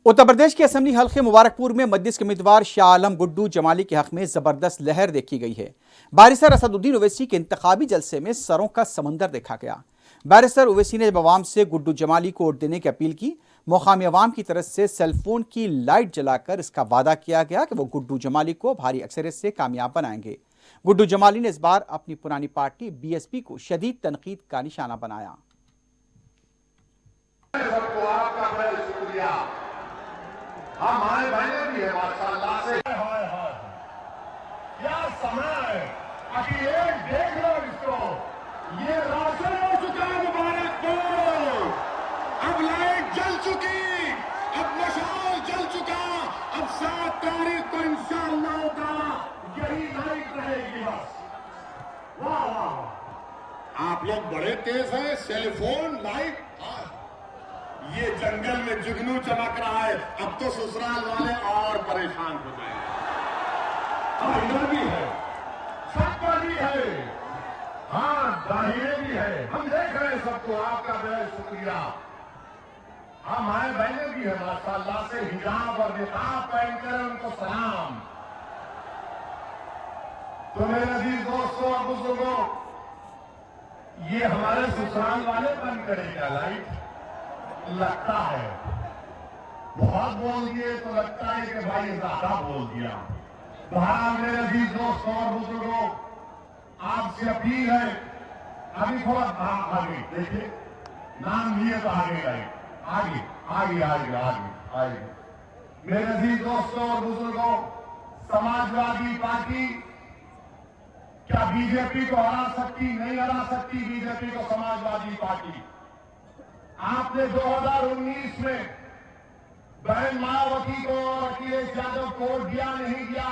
उत्तर प्रदेश के असम्बली हल्के मुबारकपुर में मजलिस के उम्मीदवार शाह आलम गुड्डू जमाली के हक में जबरदस्त लहर देखी गई है। बैरिस्टर असदुद्दीन ओवैसी के इंतखाबी जलसे में सरों का समंदर देखा गया। बैरिस्टर ओवैसी ने जब अवाम से गुड्डू जमाली को वोट देने की अपील की, मुकामी अवाम की तरफ से सेलफोन की लाइट जलाकर इसका वादा किया गया कि वो गुड्डू जमाली को भारी अक्सरियत से कामयाब बनाएंगे। गुड्डू जमाली ने इस बार अपनी पुरानी पार्टी बीएसपी को शदीद तनकीद का निशाना बनाया। हम आए बहने भी है माशाअल्लाह से। क्या समय है, अभी एक देख लो इसको, ये रोशन हो चुका है मुबारकपुर। अब लाइट जल चुकी, अब मशाल जल चुका, अब 7 तारीख को इंशाअल्लाह ताला यही लाइट रहेगी बस। वाह वाह, आप लोग बड़े तेज हैं। सेलफोन लाइट, ये जंगल में जुगनू चमक रहा है, अब तो ससुराल वाले और परेशान हो जाएंगे। इधर भी है, सबका भी है, हाँ दाहिने भी है, हम देख रहे हैं सबको। आपका बेहद शुक्रिया। हम आए बहने भी है माशाअल्लाह से, हिजाब और निकाब पहनकर उनको सलाम। तो मेरे अजीज दोस्तों और बुजुर्गों, ये हमारे ससुराल वाले बंद करेगा लाइट। लगता है बहुत बोल दिए तो लगता है कि भाई ज्यादा बोल दिया। बहरहाल मेरे अजीज दोस्तों और बुजुर्गों, आपसे अपील है, अभी थोड़ा आगे देखिए, नाम लिए तो आगे लाइट, आगे आगे आगे आगे आगे। मेरे अजीज दोस्तों और बुजुर्गों, समाजवादी पार्टी क्या बीजेपी को हरा सकती? नहीं हरा सकती बीजेपी को समाजवादी पार्टी। आपने 2019 में बहन मायावती को और अखिलेश यादव को वोट दिया नहीं दिया,